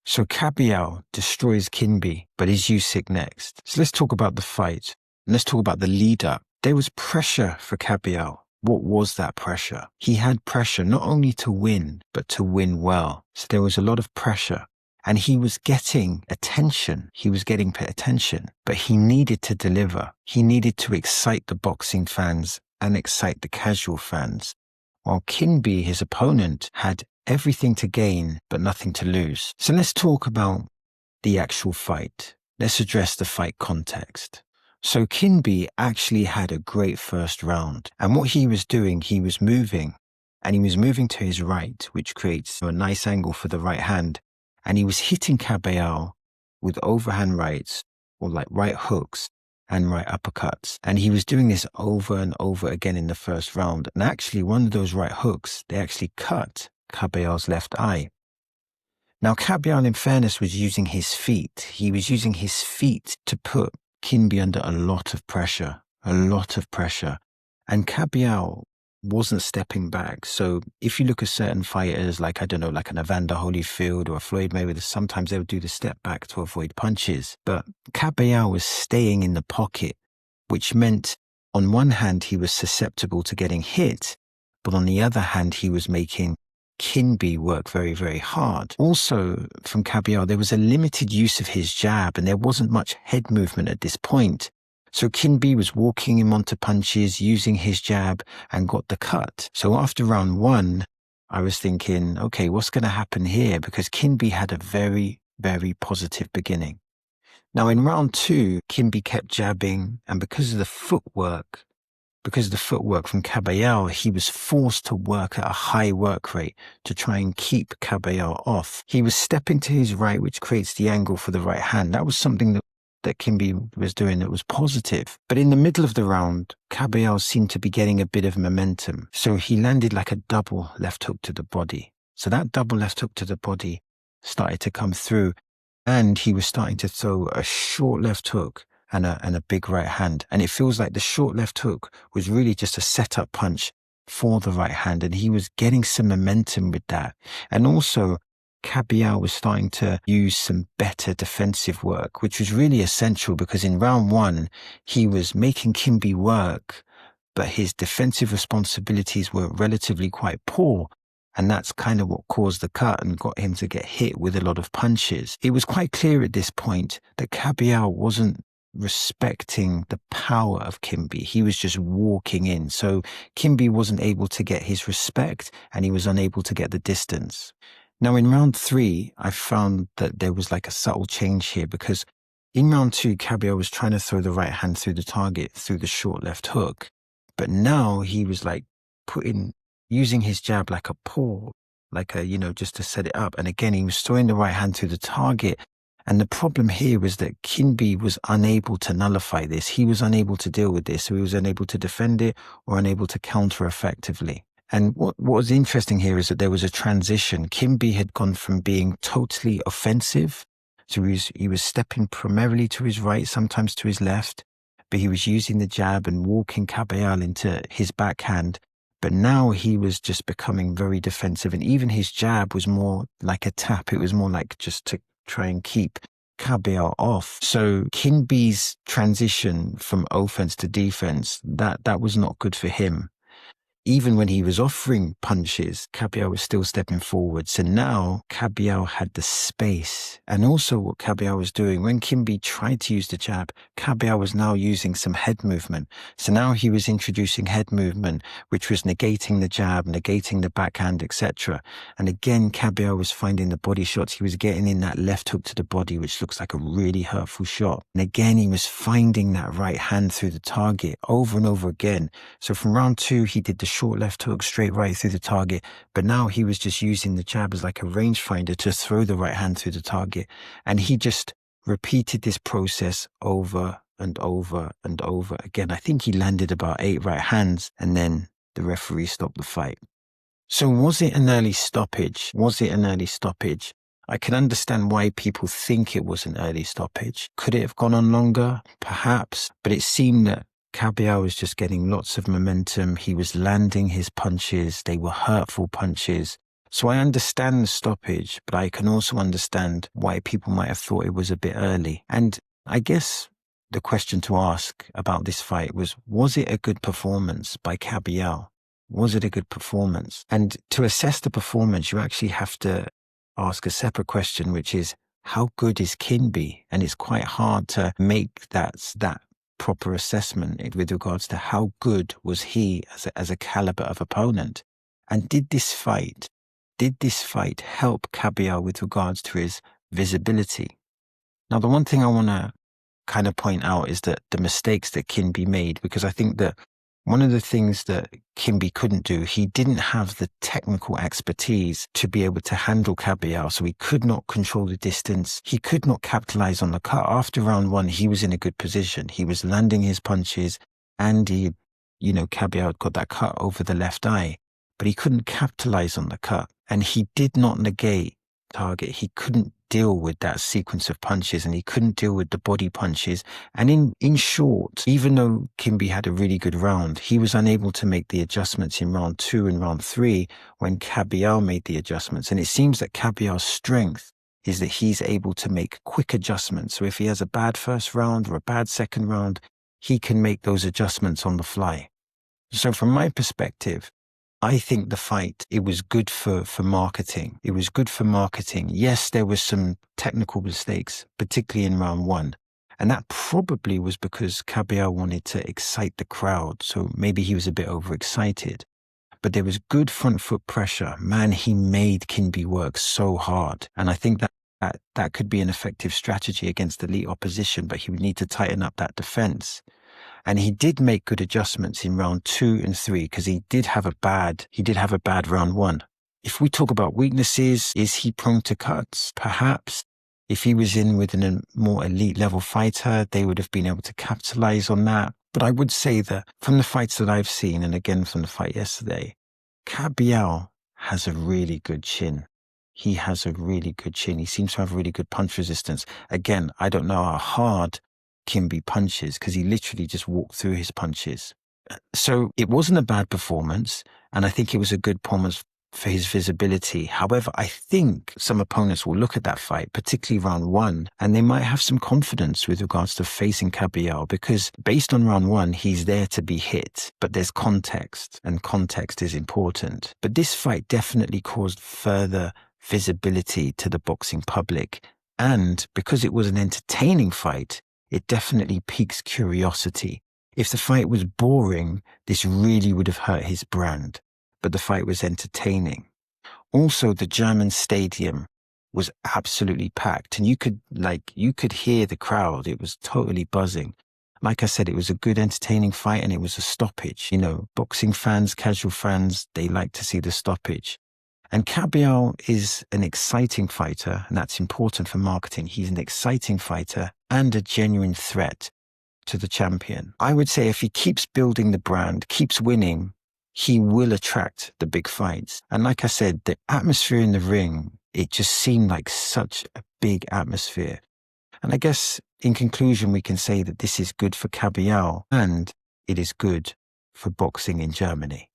So Kabayel destroys Knyba, but is Usyk next? So let's talk about the fight. And let's talk about the lead-up. There was pressure for Kabayel. What was that pressure? He had pressure not only to win, but to win well. So there was a lot of pressure. And he was getting attention. He was getting attention. But he needed to deliver. He needed to excite the boxing fans and excite the casual fans. While Knyba, his opponent, had everything to gain, but nothing to lose. So let's talk about the actual fight. Let's address the fight context. So Knyba actually had a great first round. And what he was doing, he was moving. And he was moving to his right, which creates a nice angle for the right hand. And he was hitting Kabayel with overhand rights, or like right hooks and right uppercuts. And he was doing this over and over again in the first round. And actually, one of those right hooks, they actually cut Kabayel's left eye. Now, Kabayel, in fairness, was using his feet. He was using his feet to put Knyba under a lot of pressure. And Kabayel wasn't stepping back. So if you look at certain fighters, like, I don't know, like an Evander Holyfield or a Floyd Mayweather, sometimes they would do the step back to avoid punches. But Kabayel was staying in the pocket, which meant on one hand, he was susceptible to getting hit, but on the other hand, he was making Knyba work very, very hard. Also, from Kabayel, there was a limited use of his jab, and there wasn't much head movement at this point. So Knyba was walking him onto punches, using his jab, and got the cut. So after round one, I was thinking, okay, what's going to happen here? Because Knyba had a very, very positive beginning. Now in round two, Knyba kept jabbing, and because of the footwork from Kabayel, he was forced to work at a high work rate to try and keep Kabayel off. He was stepping to his right, which creates the angle for the right hand. That was something that Knyba was doing that was positive. But in the middle of the round, Kabayel seemed to be getting a bit of momentum. So he landed like a double left hook to the body. So that double left hook to the body started to come through, and he was starting to throw a short left hook and a big right hand. And it feels like the short left hook was really just a setup punch for the right hand. And he was getting some momentum with that. And also, Kabayel was starting to use some better defensive work, which was really essential because in round one, he was making Knyba work, but his defensive responsibilities were relatively quite poor. And that's kind of what caused the cut and got him to get hit with a lot of punches. It was quite clear at this point that Kabayel wasn't respecting the power of Knyba. He was just walking in. So Knyba wasn't able to get his respect, and he was unable to get the distance. Now in round three, I found that there was like a subtle change here, because in round two, Kabayel was trying to throw the right hand through the target through the short left hook. But now he was like using his jab like a paw, like just to set it up. And again, he was throwing the right hand through the target. And the problem here was that Knyba was unable to nullify this. He was unable to deal with this. So he was unable to defend it or unable to counter effectively. And what was interesting here is that there was a transition. Knyba had gone from being totally offensive. So he was stepping primarily to his right, sometimes to his left, but he was using the jab and walking Kabayel into his backhand. But now he was just becoming very defensive. And even his jab was more like a tap. It was more like just to try and keep Kabayel off. So Knyba's transition from offense to defense, that was not good for him. Even when he was offering punches, Kabayel was still stepping forward. So now Kabayel had the space. And also what Kabayel was doing, when Knyba tried to use the jab, Kabayel was now using some head movement. So now he was introducing head movement, which was negating the jab, negating the backhand, etc. And again, Kabayel was finding the body shots. He was getting in that left hook to the body, which looks like a really hurtful shot. And again, he was finding that right hand through the target over and over again. So from round two, he did the short left hook straight right through the target, but now he was just using the jab as like a rangefinder to throw the right hand through the target. And he just repeated this process over and over and over again. I think he landed about 8 right hands, and then the referee stopped the fight. So was it an early stoppage? I can understand why people think it was an early stoppage. Could it have gone on longer? Perhaps, but it seemed that Kabayel was just getting lots of momentum. He was landing his punches. They were hurtful punches. So I understand the stoppage, but I can also understand why people might have thought it was a bit early. And I guess the question to ask about this fight was it a good performance by Kabayel? Was it a good performance? And to assess the performance, you actually have to ask a separate question, which is, how good is Knyba? And it's quite hard to make that proper assessment with regards to how good was he as a caliber of opponent. And did this fight help Kabayel with regards to his visibility? Now, the one thing I want to kind of point out is that the mistakes that Knyba made, because I think that one of the things that Knyba couldn't do, he didn't have the technical expertise to be able to handle Kabayel, so he could not control the distance. He could not capitalize on the cut. After round one, he was in a good position. He was landing his punches, and Kabayel had got that cut over the left eye, but he couldn't capitalize on the cut, and he did not negate target. He couldn't deal with that sequence of punches, and he couldn't deal with the body punches. And in short, even though Knyba had a really good round, he was unable to make the adjustments in round 2 and round 3 when Kabayel made the adjustments. And it seems that Kabayel's strength is that he's able to make quick adjustments. So if he has a bad first round or a bad second round, he can make those adjustments on the fly. So from my perspective, I think the fight, it was good for marketing. It was good for marketing. Yes, there was some technical mistakes, particularly in round 1. And that probably was because Kabayel wanted to excite the crowd. So maybe he was a bit overexcited. But there was good front foot pressure. Man, he made Knyba work so hard. And I think that could be an effective strategy against elite opposition, but he would need to tighten up that defense. And he did make good adjustments in round 2 and 3 because he did have a bad round 1. If we talk about weaknesses, is he prone to cuts? Perhaps. If he was in with a more elite level fighter, they would have been able to capitalize on that. But I would say that from the fights that I've seen, and again from the fight yesterday, Kabayel has a really good chin. He has a really good chin. He seems to have really good punch resistance. Again, I don't know how hard Knyba punches because he literally just walked through his punches. So it wasn't a bad performance, and I think it was a good performance for his visibility. However, I think some opponents will look at that fight, particularly round 1, and they might have some confidence with regards to facing Kabayel because based on round 1, he's there to be hit, but there's context, and context is important. But this fight definitely caused further visibility to the boxing public, and because it was an entertaining fight, it definitely piques curiosity. If the fight was boring, this really would have hurt his brand, but the fight was entertaining. Also, the German stadium was absolutely packed, and you could hear the crowd. It was totally buzzing. Like I said, it was a good, entertaining fight, and it was a stoppage. Boxing fans, casual fans, they like to see the stoppage. And Kabayel is an exciting fighter, and that's important for marketing. He's an exciting fighter and a genuine threat to the champion. I would say if he keeps building the brand, keeps winning, he will attract the big fights. And like I said, the atmosphere in the ring, it just seemed like such a big atmosphere. And I guess in conclusion, we can say that this is good for Kabayel and it is good for boxing in Germany.